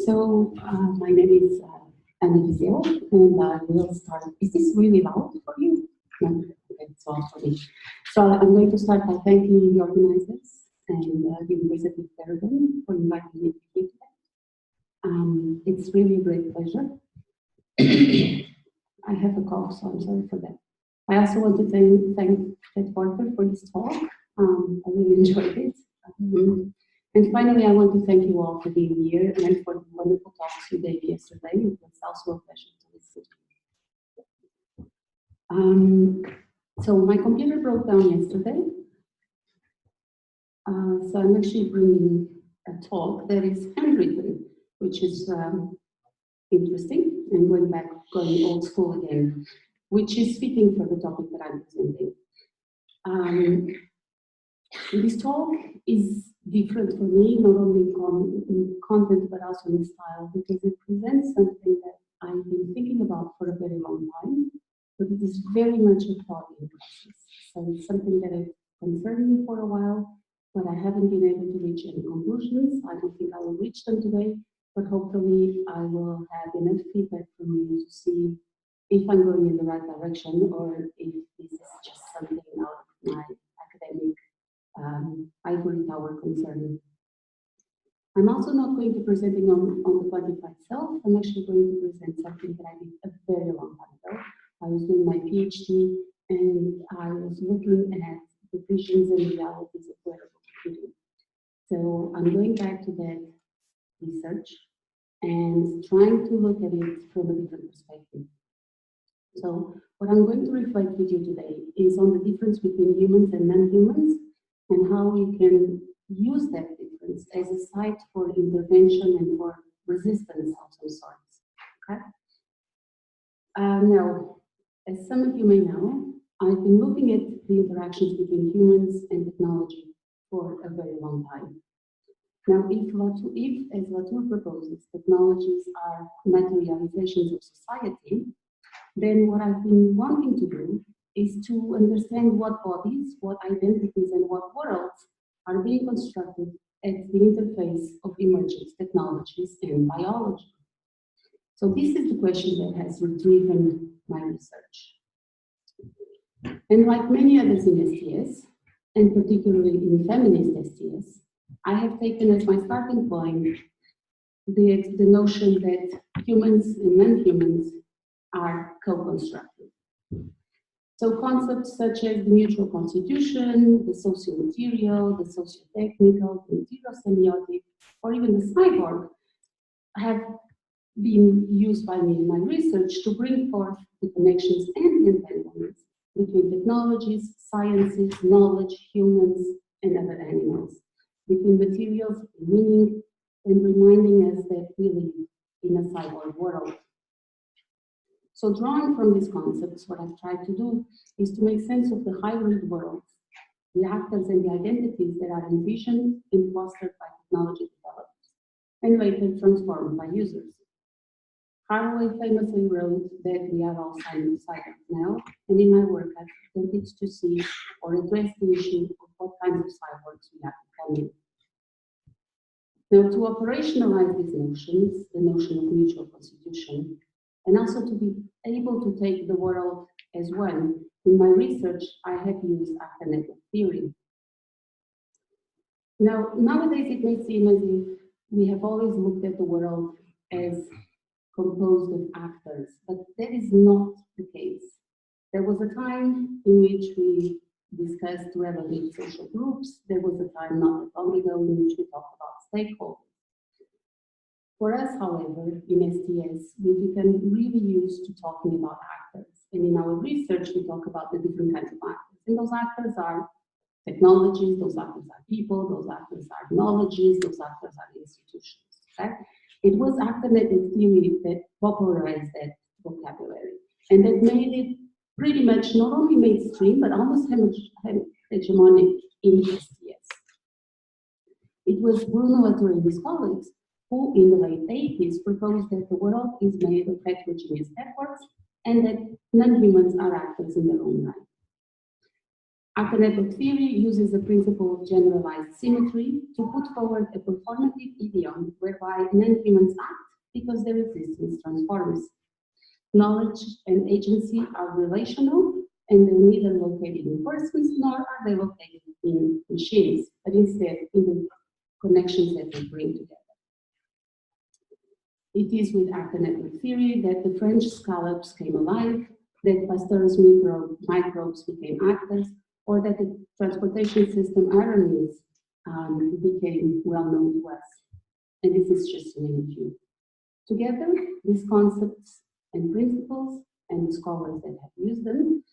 My name is Ana Viseu, and I will start. Is this really loud for you? No, okay, it's loud for me. So I'm going to start by thanking the organizers and the University of Bergen for inviting me to be here today. It's really a great pleasure. I have a cough, so I'm sorry for that. I also want to thank Ted Porter for this talk. I really enjoyed it. And finally, I want to thank you all for being here and for the wonderful talks you gave yesterday. It was also a pleasure to listen to. So my computer broke down yesterday. So I'm actually bringing a talk that is handwritten, which is interesting, and going old school again, which is fitting for the topic that I'm presenting. This talk is different for me, not only in content, but also in style, because it presents something that I've been thinking about for a very long time, but it is very much a thought in process. So it's something that has concerned me for a while, but I haven't been able to reach any conclusions. I don't think I will reach them today, but hopefully I will have enough feedback from you to see if I'm going in the right direction or if this is just something out of my academic ivory tower concern. I'm also not going to presenting on the Quantify itself. I'm actually going to present something that I did a very long time ago. I was doing my PhD and I was looking at the visions and realities of wearable computing. So I'm going back to that research and trying to look at it from a different perspective. So what I'm going to reflect with you today is on the difference between humans and non-humans, and how we can use that difference as a site for intervention and for resistance of some sorts. Okay? Now, as some of you may know, I've been looking at the interactions between humans and technology for a very long time. Now, if as Latour proposes, technologies are materializations of society, then what I've been wanting to do is to understand what bodies, what identities, and what worlds are being constructed at the interface of emergent technologies and biology. So this is the question that has driven my research. And like many others in STS, and particularly in feminist STS, I have taken as my starting point the notion that humans and non-humans are co-constructed. So concepts such as the mutual constitution, the socio-material, the socio-technical, the material-semiotic, or even the cyborg have been used by me in my research to bring forth the connections and entanglements between technologies, sciences, knowledge, humans, and other animals, between materials and meaning, and reminding us that we live in a cyborg world. So drawing from these concepts, what I've tried to do is to make sense of the hybrid worlds, the actors and the identities that are envisioned and fostered by technology developers, and later transformed by users. Haraway famously wrote that we are all cyborgs now, and in my work I've attempted to see or address the issue of what kinds of cyborgs we are becoming. Now, to operationalize these notions, the notion of mutual constitution, and also to be able to take the world as one, in my research, I have used actor network theory. Now, nowadays it may seem as if we have always looked at the world as composed of actors, but that is not the case. There was a time in which we discussed relevant social groups. There was a time not that long ago in which we talked about stakeholders. For us, however, in STS, we become really used to talking about actors. And in our research, we talk about the different kinds of actors. And those actors are technologies, those actors are people, those actors are knowledges, those actors are institutions. Okay? It was actor network theory that popularized that vocabulary. And that made it pretty much not only mainstream, but almost hegemonic in STS. It was Bruno Latour and his colleagues who in the late 80s proposed that the world is made of heterogeneous networks and that non-humans are actors in their own right. Actor network theory uses the principle of generalized symmetry to put forward a performative idiom whereby non-humans act because their existence transforms. Knowledge and agency are relational, and they're neither located in persons nor are they located in machines, but instead in the connections that they bring together. It is with actor network theory that the French scallops came alive, that Pasteur's microbes became actors, or that the transportation system ironies became well known to us. And this is just to name a few. Together, these concepts and principles and the scholars that have used them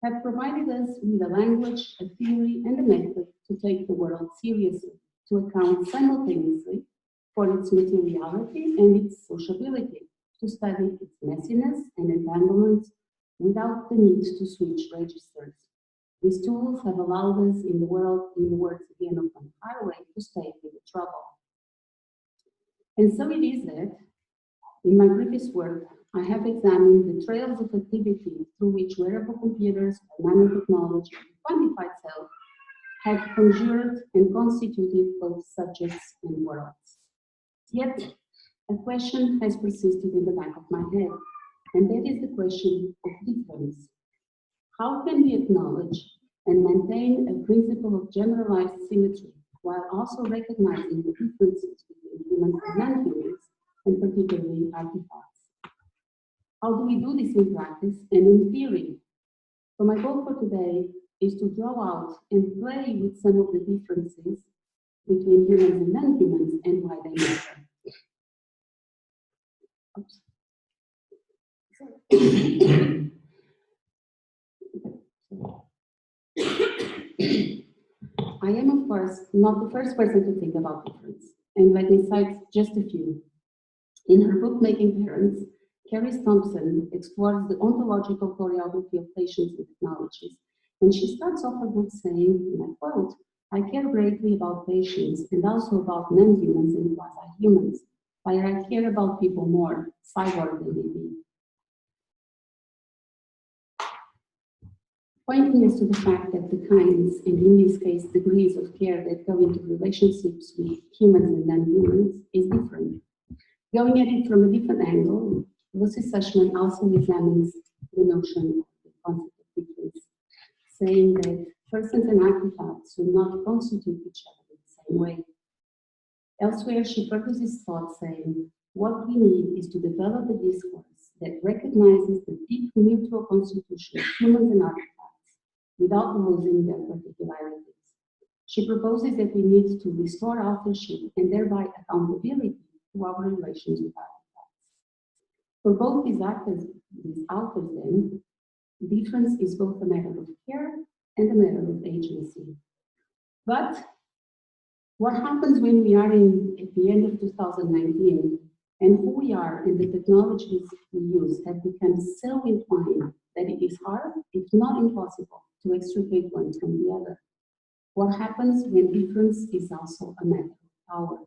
have provided us with a language, a theory, and a method to take the world seriously, to account simultaneously for its materiality and its sociability, to study its messiness and entanglements without the need to switch registers. These tools have allowed us in the world, in the words again of Van Highway, to stay with the trouble. And so it is that, in my previous work, I have examined the trails of activity through which wearable computers, nanotechnology, and quantified self have conjured and constituted both subjects and worlds. Yet, a question has persisted in the back of my head, and that is the question of difference. How can we acknowledge and maintain a principle of generalized symmetry while also recognizing the differences between humans and non-humans, and particularly artifacts? How do we do this in practice and in theory? So my goal for today is to draw out and play with some of the differences between humans and non-humans and why they matter. Oops. I am, of course, not the first person to think about difference, and let me cite just a few. In her book, Making Parents, Carrie Thompson explores the ontological choreography of patients and technologies, and she starts off her book saying, and I quote, "I care greatly about patients and also about non-humans and quasi-humans, but I care about people more, cyborg than they be." Pointing us to the fact that the kinds, and in this case, degrees of care that go into relationships with humans and non-humans is different. Going at it from a different angle, Lucy Sussman also examines the notion of the concept of difference, saying that persons and artifacts do not constitute each other in the same way. Elsewhere, she furthers this thought, saying, what we need is to develop a discourse that recognizes the deep mutual constitution of humans and artifacts without losing their particularities. She proposes that we need to restore authorship and thereby accountability to our relations with artifacts. For both these authors then, difference is both a matter of care and a matter of agency. But what happens when we are at the end of 2019 and who we are and the technologies we use have become so entwined that it is hard, if not impossible, to extricate one from the other? What happens when difference is also a matter of power?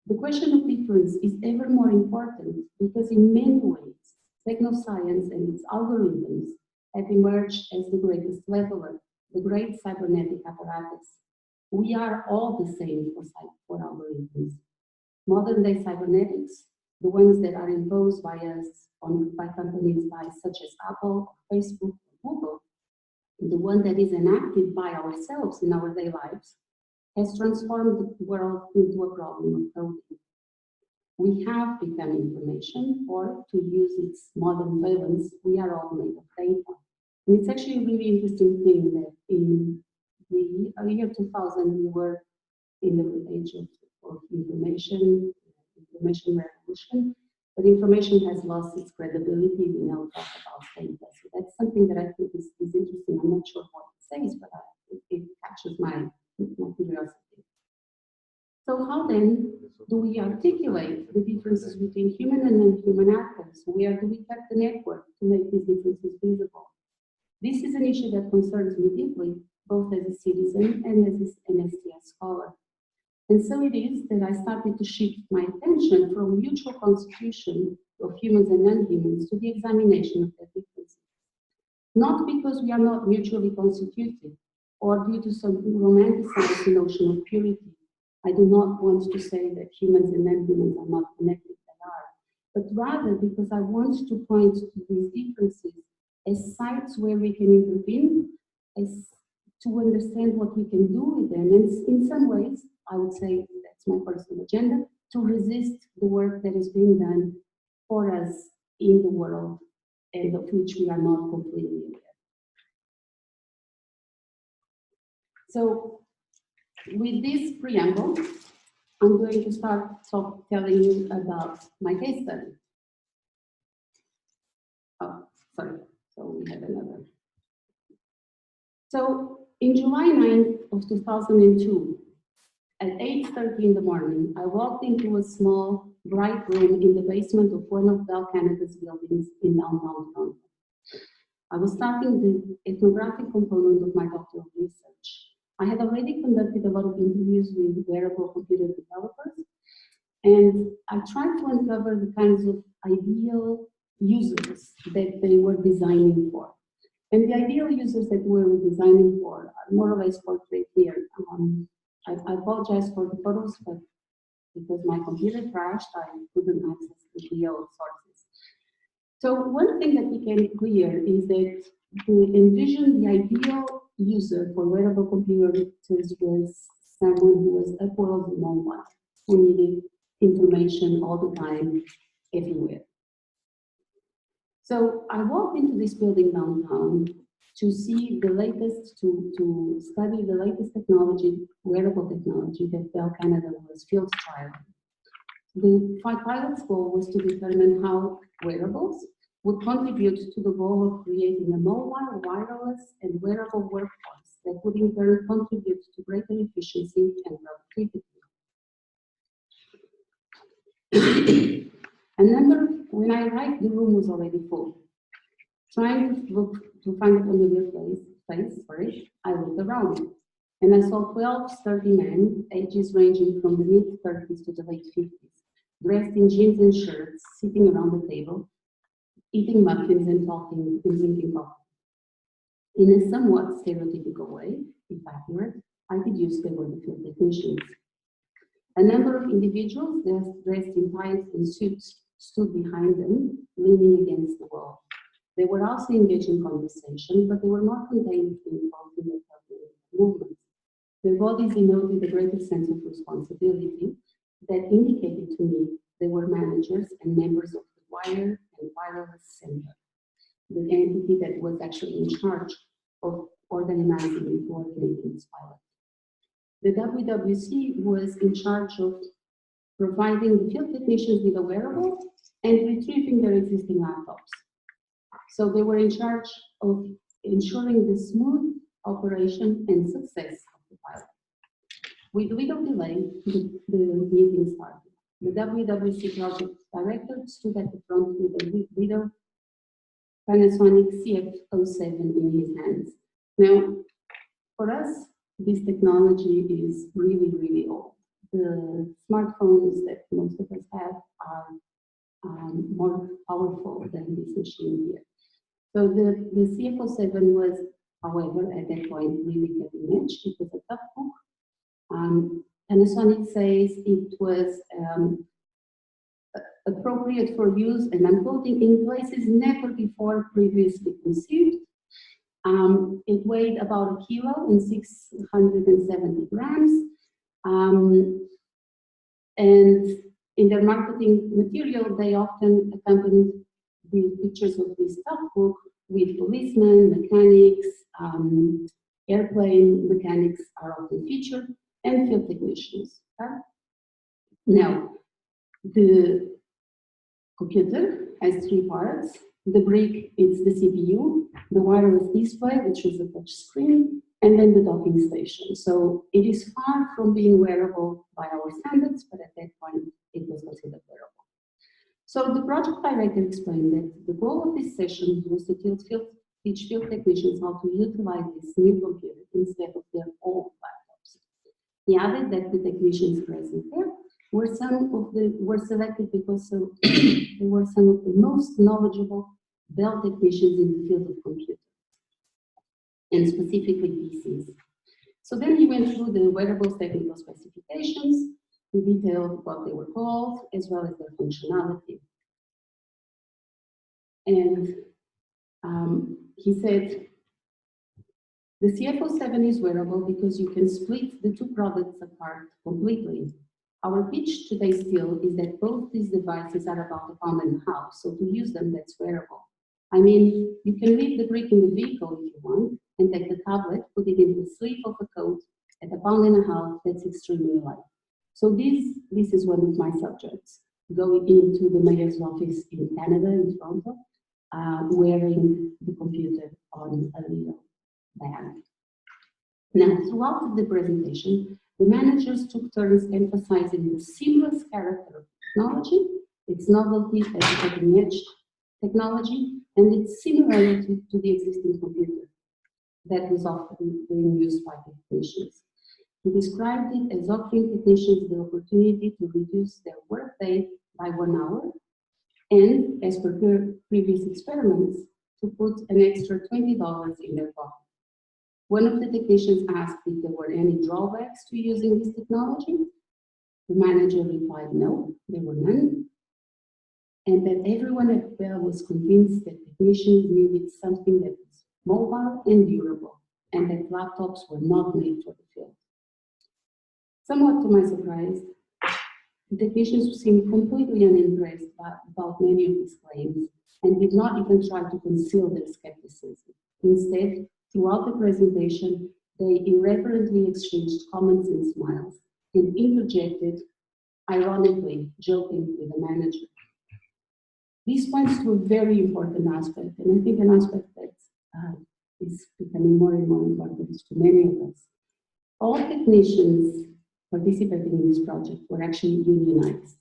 The question of difference is ever more important because in many ways, technoscience and its algorithms have emerged as the greatest leveler, the great cybernetic apparatus. We are all the same for algorithms. Modern day cybernetics, the ones that are imposed by us, by companies such as Apple, Facebook, or Google, the one that is enacted by ourselves in our daily lives, has transformed the world into a problem of coding. We have become information, or to use its modern valence, we are all made of data. And it's actually a really interesting thing that in the year 2000, we were in the age of information revolution, but information has lost its credibility. We now talk about data. So that's something that I think is interesting. I'm not sure what it says, but it captures my curiosity. So how then do we articulate the differences between human and non-human actors? Where do we cut the network to make these differences visible? This is an issue that concerns me deeply, both as a citizen and as an STS scholar. And so it is that I started to shift my attention from mutual constitution of humans and non-humans to the examination of their differences. not because we are not mutually constituted or due to some romanticized notion of purity. I do not want to say that humans and non-humans are not connected, they are, but rather because I want to point to these differences as sites where we can intervene, as to understand what we can do with them, and in some ways, I would say that's my personal agenda, to resist the work that is being done for us in the world and of which we are not completely aware. So, with this preamble, I'm going to start telling you about my case study. Oh, sorry, so we have another. So, in July 9th of 2002, at 8:30 in the morning, I walked into a small, bright room in the basement of one of Bell Canada's buildings in downtown Toronto. I was starting the ethnographic component of my doctoral research. I had already conducted a lot of interviews with wearable computer developers, and I tried to uncover the kinds of ideal users that they were designing for. And the ideal users that we were designing for are more or less portrayed here. I apologize for the photos, but because my computer crashed, I couldn't access the real sources. So one thing that became clear is that we envisioned the ideal user for wearable computers was someone who was upward mobile, who needed information all the time, everywhere. So I walked into this building downtown to see the latest, to study the latest technology, wearable technology that Bell Canada was field trialing. The pilot's goal was to determine how wearables would contribute to the goal of creating a mobile, wireless, and wearable workforce that would in turn contribute to greater efficiency and productivity. When I arrived, the room was already full. Trying to find a familiar face for it, I looked around, and I saw 12 sturdy men, ages ranging from the mid-30s to the late 50s, dressed in jeans and shirts, sitting around the table, eating muffins and talking and drinking coffee. In a somewhat stereotypical way, if accurate, I deduced they were the field technicians. A number of individuals dressed in ties and suits stood behind them, leaning against the wall. They were also engaged in conversation, but they were not contained in the movements. Their bodies denoted a greater sense of responsibility that indicated to me they were managers and members of the Wire and Wireless Center, the entity that was actually in charge of organizing and coordinating this pilot. The WWC was in charge of providing the field technicians with a wearable and retrieving their existing laptops. So they were in charge of ensuring the smooth operation and success of the pilot. With little delay, the meeting started. The WWC project director stood at the front with a little Panasonic CF07 in his hands. Now, for us, this technology is really, really old. The smartphones that most of us have are more powerful than this machine here. So the CF07 was, however, at that point, really cutting edge. It was a tough book. Panasonic says it was appropriate for use, and I'm quoting, in places never before previously conceived. It weighed about 1 kilo and 670 grams. And in their marketing material, they often accompanied the pictures of this tough book with policemen, mechanics, airplane mechanics are often featured, and field technicians. Okay? Now, the computer has 3 parts. The brick is the CPU, the wireless display, which is a touch screen, and then the docking station. So it is far from being wearable by our standards, but at that point, it was considered wearable. So the project director explained that the goal of this session was to teach field technicians how to utilize this new computer instead of their old laptops. He added that the technicians present there were selected because they were some of the most knowledgeable Bell technicians in the field of computing. and specifically PCs. So then he went through the wearables technical specifications, he detailed what they were called, as well as their functionality. And he said, the CF07 is wearable because you can split the two products apart completely. Our pitch today still is that both these devices are about £1.50, so to use them, that's wearable. I mean, you can leave the brick in the vehicle if you want, and take the tablet, put it in the sleeve of a coat at £1.50, that's extremely light. So this is one of my subjects, going into the mayor's office in Canada, in Toronto, wearing the computer on a little bag. Now, throughout the presentation, the managers took turns emphasizing the seamless character of technology, its novelty as a cutting-edge technology, and its similarity to the existing computer that was often being used by technicians. He described it as offering technicians the opportunity to reduce their workday by 1 hour, and, as per previous experiments, to put an extra $20 in their pocket. One of the technicians asked if there were any drawbacks to using this technology. The manager replied no, there were none, and that everyone at Bell was convinced that technicians needed something that was mobile and durable, and that laptops were not made for the field. Somewhat to my surprise, the technicians seemed completely unimpressed about many of these claims and did not even try to conceal their skepticism. Instead, throughout the presentation, they irreverently exchanged comments and smiles and interjected, ironically, joking with the manager. This points to a very important aspect, and I think an aspect that is becoming more and more important to many of us. All technicians participating in this project were actually unionized.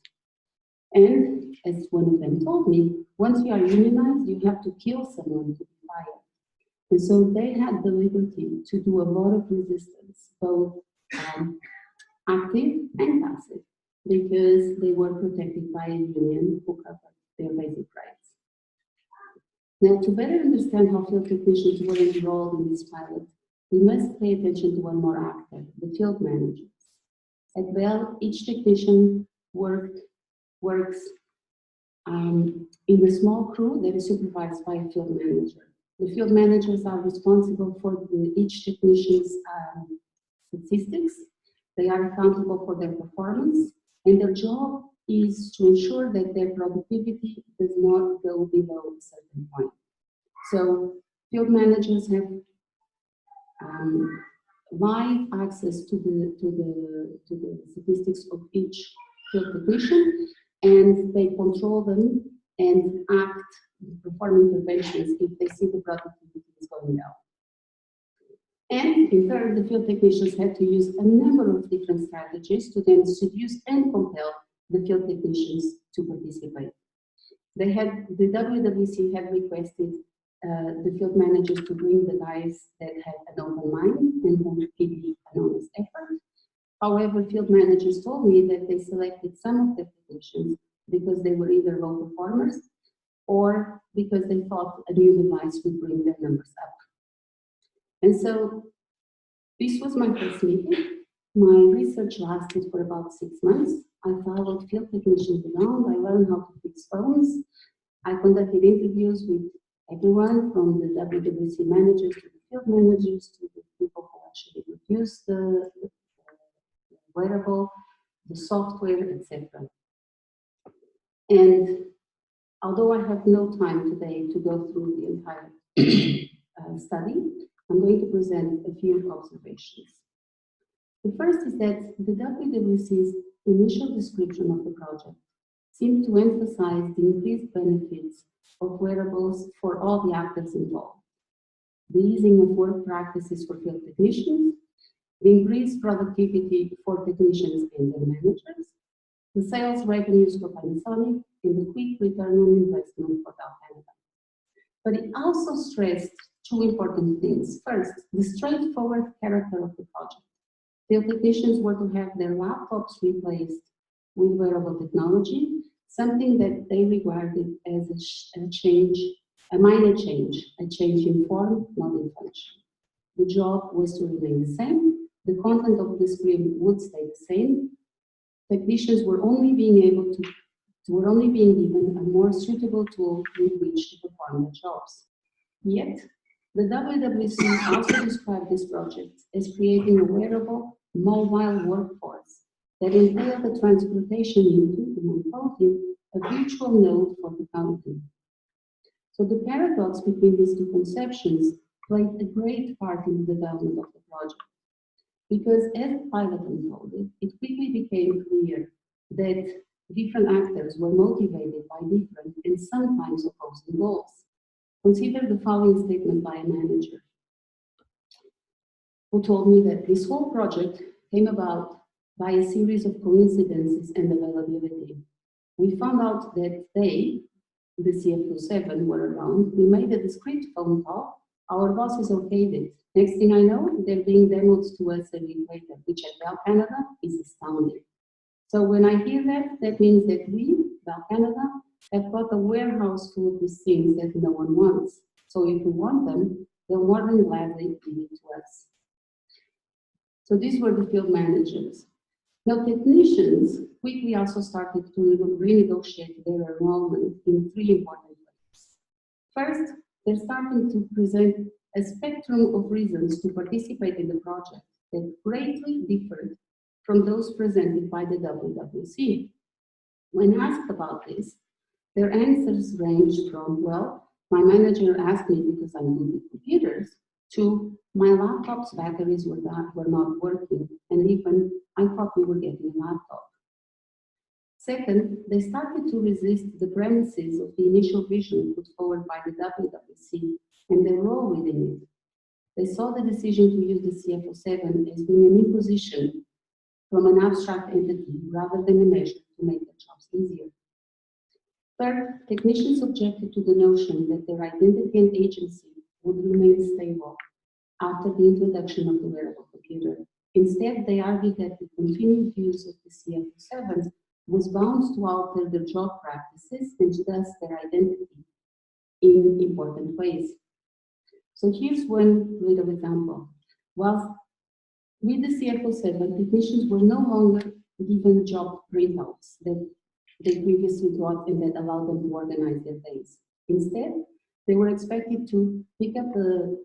And as one of them told me, once you are unionized, you have to kill someone to be fired. And so they had the liberty to do a lot of resistance, both active and passive, because they were protected by a union who covered their basic rights. Now, to better understand how field technicians were enrolled in this pilot, we must pay attention to one more actor, the field managers. At Bell, each technician works in a small crew that is supervised by a field manager. The field managers are responsible for each technician's statistics. They are accountable for their performance, and their job is to ensure that their productivity does not go below a certain point. So field managers have live access to the statistics of each field technician, and they control them and act, perform interventions if they see the productivity is going down. And in third, the field technicians had to use a number of different strategies to then seduce and compel the field technicians to participate. The WWC had requested the field managers to bring the guys that had an open mind and who would give an honest effort. However, field managers told me that they selected some of the technicians because they were either low performers or because they thought a new device would bring their numbers up. And so this was my first meeting. My research lasted for about 6 months. I followed field technicians around. I learned how to fix phones. I conducted interviews with everyone from the WWC managers to the field managers to the people who actually produce the wearable, the software, etc. And although I have no time today to go through the entire study, I'm going to present a few observations. The first is that the WWC's initial description of the project seemed to emphasize the increased benefits of wearables for all the actors involved. The easing of work practices for field technicians, the increased productivity for technicians and their managers, the sales revenues for Panasonic, and the quick return on investment for Bell Canada. But it also stressed two important things. First, the straightforward character of the project. Field technicians were to have their laptops replaced with wearable technology, something that they regarded as a minor change, a change in form, not in function. the job was to remain the same, the content of the screen would stay the same. Technicians were only being given a more suitable tool with which to perform their jobs. Yet, the WWC also described this project as creating a wearable, mobile workforce that entailed the transportation into, among quoting, a virtual node for the company. So the paradox between these two conceptions played a great part in the development of the project. Because as the pilot unfolded, it quickly became clear that different actors were motivated by different and sometimes opposing goals. Consider the following statement by a manager who told me that this whole project came about by a series of coincidences and availability. We found out that they, the CFO7, were around. We made a discreet phone call. Our bosses okayed it. Next thing I know, they're being demoed to us a week later, which at Bell Canada is astounding. So when I hear that, that means that we, Bell Canada, have got a warehouse full of these things that no one wants. So if we want them, they'll more than gladly give it to us. So these were the field managers. Now technicians quickly also started to renegotiate their enrollment in three important ways. First, they're starting to present a spectrum of reasons to participate in the project that greatly differed from those presented by the WWC. When asked about this, their answers ranged from, well, my manager asked me because I'm good with computers, to my laptop's batteries were not working, and even I thought we were getting a laptop. Second, they started to resist the premises of the initial vision put forward by the WWC and their role within it. They saw the decision to use the CFO7 as being an imposition from an abstract entity rather than a measure to make their jobs easier. Third, technicians objected to the notion that their identity and agency would remain stable after the introduction of the wearable computer. Instead, they argued that the continued use of the CFO7 was bound to alter their job practices and thus their identity in important ways. So here's one little example. Whilst with the CFO7, technicians were no longer given job printouts that they previously got and that allowed them to organize their days. Instead, they were expected to pick up the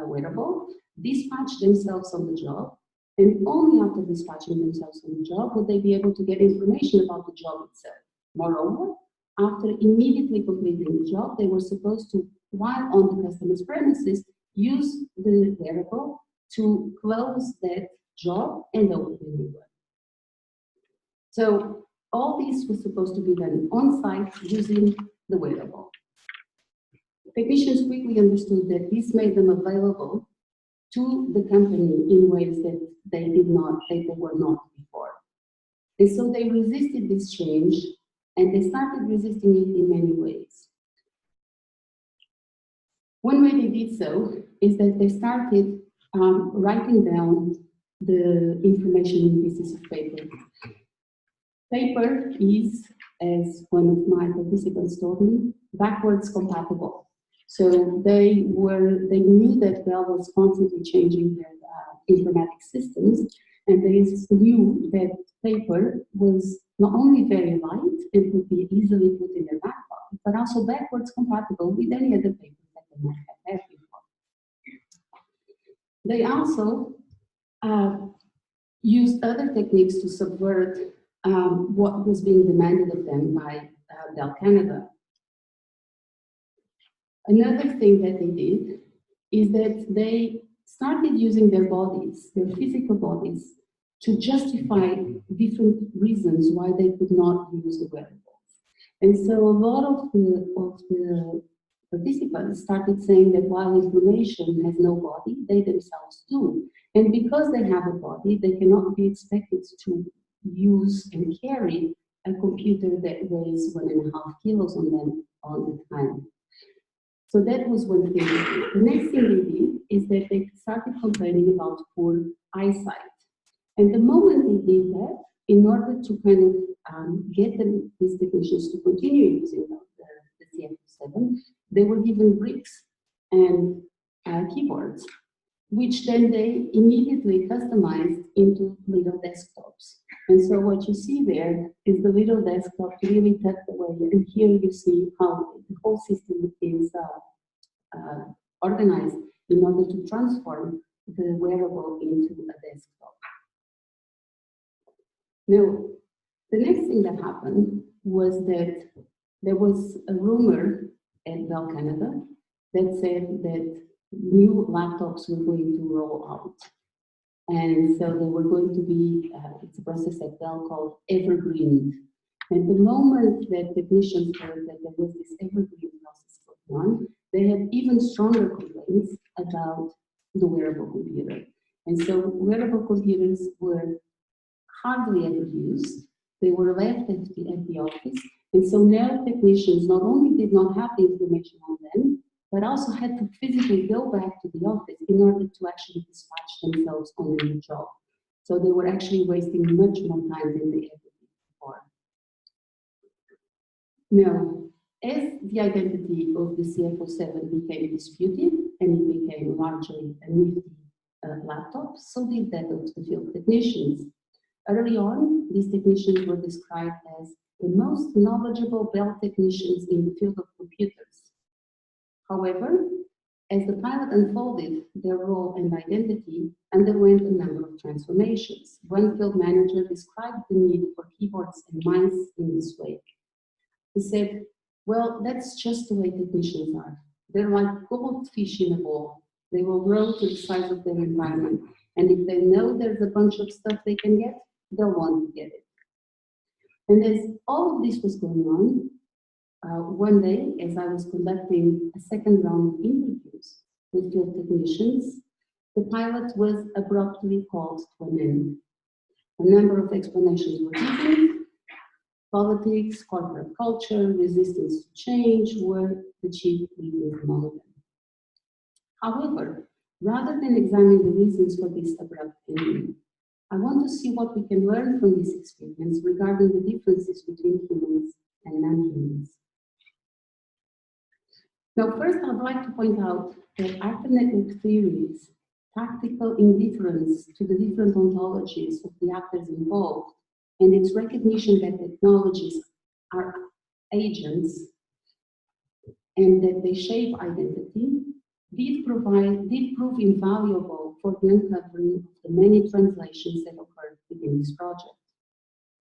wearable, dispatch themselves on the job, and only after dispatching themselves on the job would they be able to get information about the job itself. Moreover, after immediately completing the job, they were supposed to, while on the customer's premises, use the wearable to close that job and open a new one. So all this was supposed to be done on site using the wearable. Technicians quickly understood that this made them available to the company in ways that they were not before. And so they resisted this change, and they started resisting it in many ways. One way they did so is that they started writing down the information in pieces of paper. Paper is, as one of my participants told me, backwards compatible. So they knew that Bell was constantly changing their informatics systems, and they knew that paper was not only very light and could be easily put in their back pocket, but also backwards compatible with any other paper that they might have had before. They also used other techniques to subvert what was being demanded of them by Bell Canada. Another thing that they did is that they started using their bodies, their physical bodies, to justify different reasons why they could not use the wearables. And so a lot of the participants started saying that while information has no body, they themselves do. And because they have a body, they cannot be expected to use and carry a computer that weighs 1.5 kilos on them all the time. So that was one thing. The next thing they did is that they started complaining about poor eyesight. And the moment they did that, in order to kind of get these technicians to continue using the CFO7, they were given bricks and keyboards. which then they immediately customized into little desktops. And so what you see there is the little desktop really tucked away, and here you see how the whole system is organized in order to transform the wearable into a desktop. Now, the next thing that happened was that there was a rumor at Bell Canada that said that new laptops were going to roll out. And so they were going to be, it's a process at Bell called evergreen. And the moment that technicians heard that there was this evergreen process going on, they had even stronger complaints about the wearable computer. And so wearable computers were hardly ever used. They were left at the office. And so now technicians not only did not have the information on them, but also had to physically go back to the office in order to actually dispatch themselves on the new job. So they were actually wasting much more time than they ever did before. Now, as the identity of the CF07 became disputed and it became largely a nifty laptop, so did that of the field technicians. Early on, these technicians were described as the most knowledgeable Bell technicians in the field of computers. However, as the pilot unfolded, their role and identity underwent a number of transformations. One field manager described the need for keyboards and mice in this way. He said, well, that's just the way technicians are. They're like goldfish in a bowl. They will grow to the size of their environment. And if they know there's a bunch of stuff they can get, they'll want to get it. And as all of this was going on, one day, as I was conducting a second round of interviews with field technicians, the pilot was abruptly called to an end. A number of explanations were given. Politics, corporate culture, resistance to change were the chief reasons among them. However, rather than examine the reasons for this abrupt ending, I want to see what we can learn from this experience regarding the differences between humans and non-humans. Now, first, I'd like to point out that after network theory's tactical indifference to the different ontologies of the actors involved, and its recognition that technologies are agents and that they shape identity, did prove invaluable for the uncovering of the many translations that occurred within this project.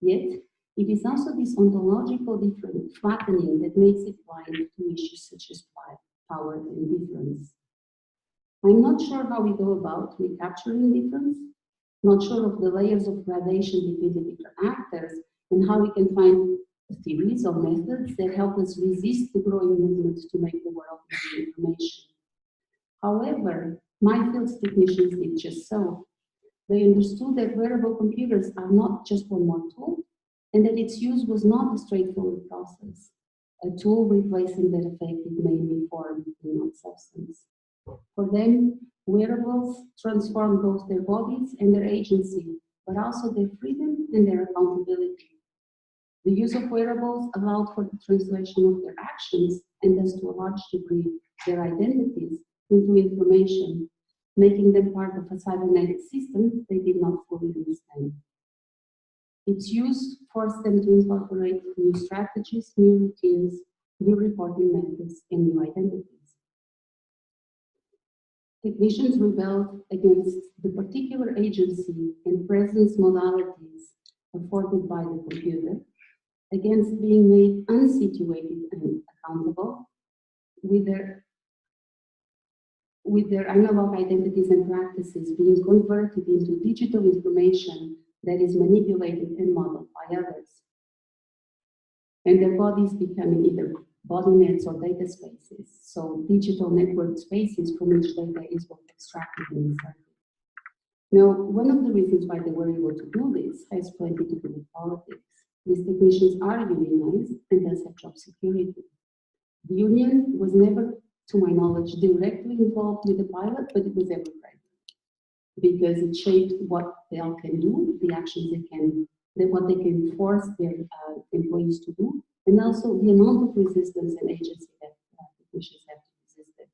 Yet, it is also this ontological flattening that makes it blind to issues such as power and difference. I'm not sure how we go about recapturing difference, not sure of the layers of gradation between the different actors, and how we can find theories or methods that help us resist the growing movement to make the world use information. However, my field's technicians did just so. They understood that wearable computers are not just one more tool, and that its use was not a straightforward process, a tool replacing that affected mainly form and not substance. For them, wearables transform both their bodies and their agency, but also their freedom and their accountability. The use of wearables allowed for the translation of their actions and thus to a large degree their identities into information, making them part of a cybernetic system they did not fully understand. Its use forced them to incorporate new strategies, new routines, new reporting methods, and new identities. Technicians rebelled against the particular agency and presence modalities afforded by the computer, against being made unsituated and accountable, with their analog identities and practices being converted into digital information that is manipulated and modeled by others, and their bodies becoming either body nets or data spaces, so digital network spaces from which data is both extracted and inserted. Now, one of the reasons why they were able to do this has plenty to do with politics. These technicians are unionized and thus have job security. The union was never, to my knowledge, directly involved with the pilot, but it was ever present because it shaped what they all can do, the actions they can, what they can force their employees to do, and also the amount of resistance and agency that technicians have to resist it.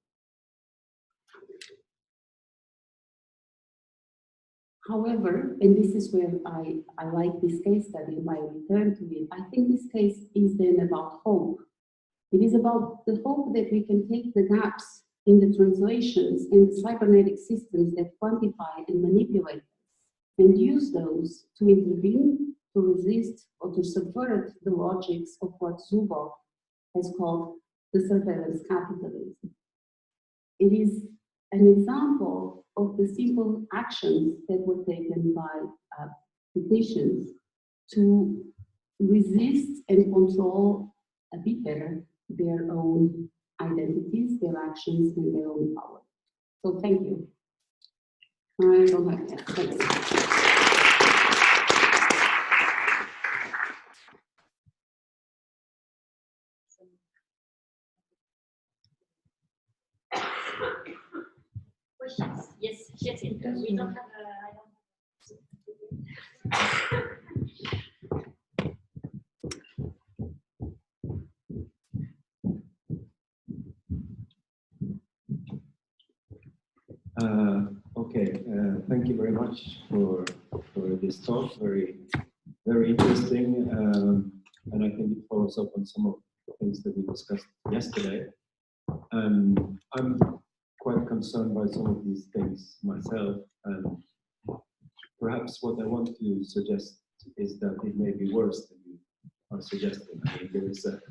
However, and this is where I like this case study and I return to it, I think this case is then about hope. It is about the hope that we can take the gaps in the translations and the cybernetic systems that quantify and manipulate and use those to intervene, to resist, or to subvert the logics of what Zuboff has called the surveillance capitalism. It is an example of the simple actions that were taken by politicians to resist and control a bit better their own identities, their actions, and their own power. So thank you. I don't have that. Thanks. Questions? Yes, we don't have Okay, thank you very much for this talk. Very interesting, and I think it follows up on some of the things that we discussed yesterday. I'm quite concerned by some of these things myself, and perhaps what I want to suggest is that it may be worse than you are suggesting. I mean, there is a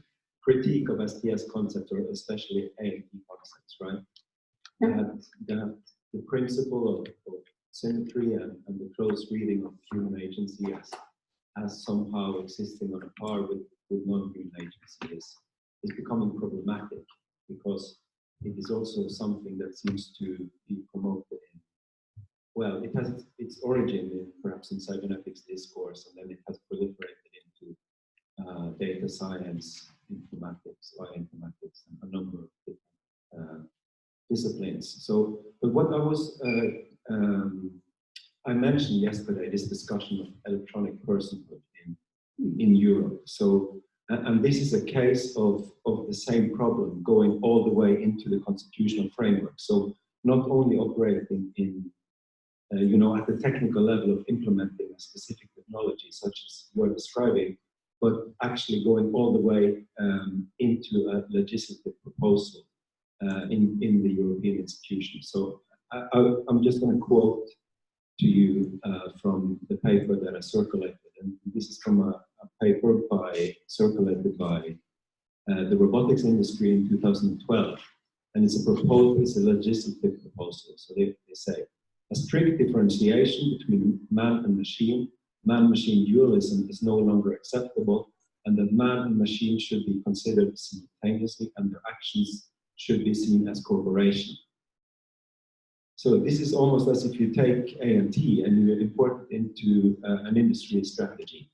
critique of STS concepts, or especially AMP concepts, right? That the principle of symmetry and the close reading of human agency as somehow existing on a par with non-human agency is becoming problematic, because it is also something that seems to be promoted in, well, it has its origin perhaps in cybernetics discourse, and then it has proliferated into data science, informatics, bioinformatics, and a number of different disciplines. So, but what I mentioned yesterday, this discussion of electronic personhood in Europe. So, and this is a case of the same problem going all the way into the constitutional framework. So, not only operating in, at the technical level of implementing a specific technology, such as you're describing, but actually going all the way into a legislative proposal in the European institutions. So I'm just going to quote to you from the paper that I circulated, and this is from a paper circulated by the robotics industry in 2012, and it's a legislative proposal. So they say a strict differentiation between man and machine, man-machine dualism is no longer acceptable, and that man and machine should be considered simultaneously, and their actions should be seen as cooperation. So this is almost as if you take ANT and you import it into an industry strategy.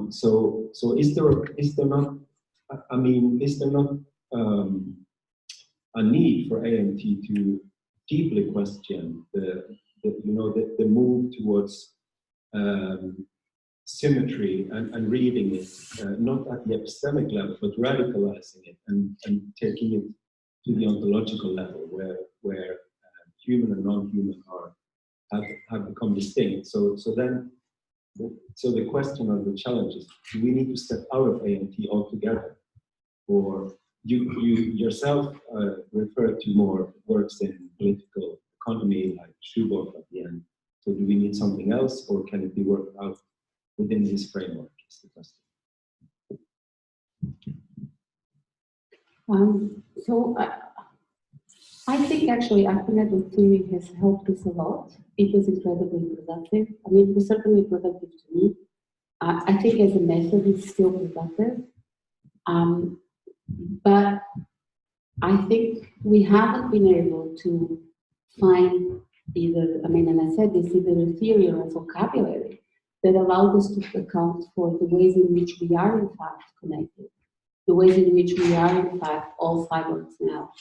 So is there not a need for ANT to deeply question the move towards symmetry and reading it, not at the epistemic level, but radicalizing it and taking it to the ontological level, where human and non-human have become distinct. So the question or the challenge is: do we need to step out of ANT altogether, or you yourself referred to more works in political economy like Zuboff at the end? So do we need something else, or can it be worked out within this framework? Is the question. I think actually academic theory has helped us a lot. It was incredibly productive. I mean, it was certainly productive to me. I think as a method, it's still productive. But I think we haven't been able to find either, and I said this, either a theory or a vocabulary that allowed us to account for the ways in which we are in fact connected, the ways in which we are in fact all cyborgs now,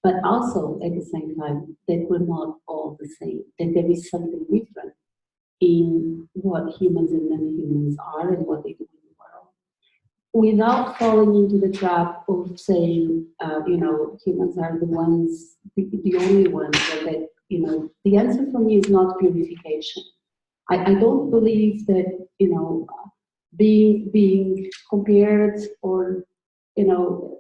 but also at the same time that we're not all the same, that there is something different in what humans and non-humans are and what they do in the world, without falling into the trap of saying, humans are the only ones that you know, the answer for me is not purification. I don't believe that, you know, being compared or, you know,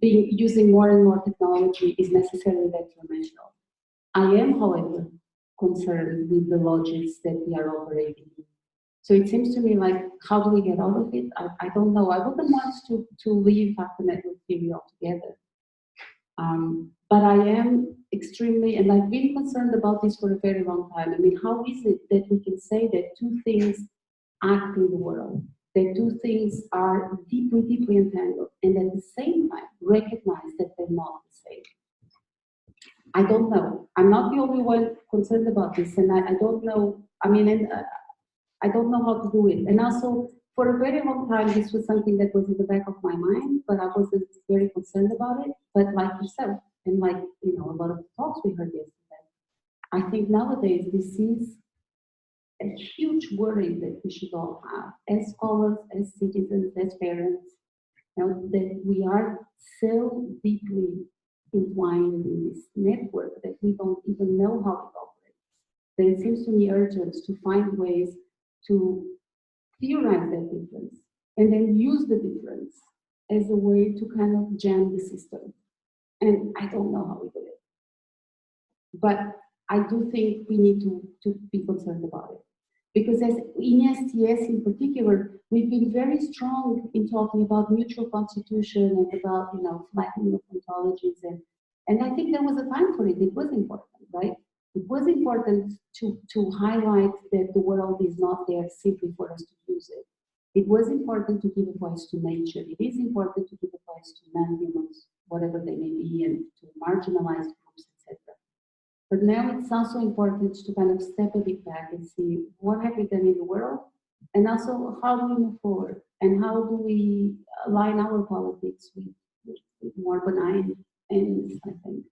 using more and more technology is necessarily detrimental. I am, however, concerned with the logics that we are operating in. So it seems to me like, how do we get out of it? I don't know. I wouldn't want to leave after network theory altogether. But I am extremely, and I've been concerned about this for a very long time. I mean, how is it that we can say that two things act in the world, that two things are deeply, deeply entangled, and at the same time recognize that they're not the same? I don't know. I'm not the only one concerned about this, and I don't know. I mean, I don't know how to do it. And also, for a very long time, this was something that was in the back of my mind, but I wasn't very concerned about it. But like yourself, and like, you know, a lot of the talks we heard yesterday, I think nowadays this is a huge worry that we should all have as scholars, as citizens, as parents, you know, that we are so deeply entwined in this network that we don't even know how it operates. That it seems to me urgent to find ways to theorize that difference and then use the difference as a way to kind of jam the system. And I don't know how we do it. But I do think we need to be concerned about it. Because as in STS in particular, we've been very strong in talking about mutual constitution and about, you know, flattening of ontologies. And I think there was a time for it. It was important, right? It was important to highlight that the world is not there simply for us to use it. It was important to give a voice to nature. It is important to give a voice to non-humans, whatever they may be, and to marginalized groups, etc. But now it's also important to kind of step a bit back and see what have we done in the world, and also how do we move forward, and how do we align our politics with more benign ends, I think.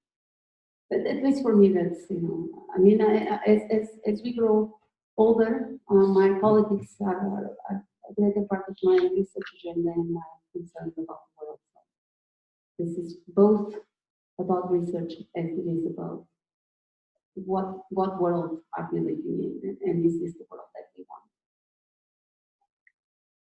But at least for me, that's, you know, I mean, as we grow older, my politics are a greater part of my research agenda and my concerns about the world. So this is both about research as it is about what world are we living in, and is this the world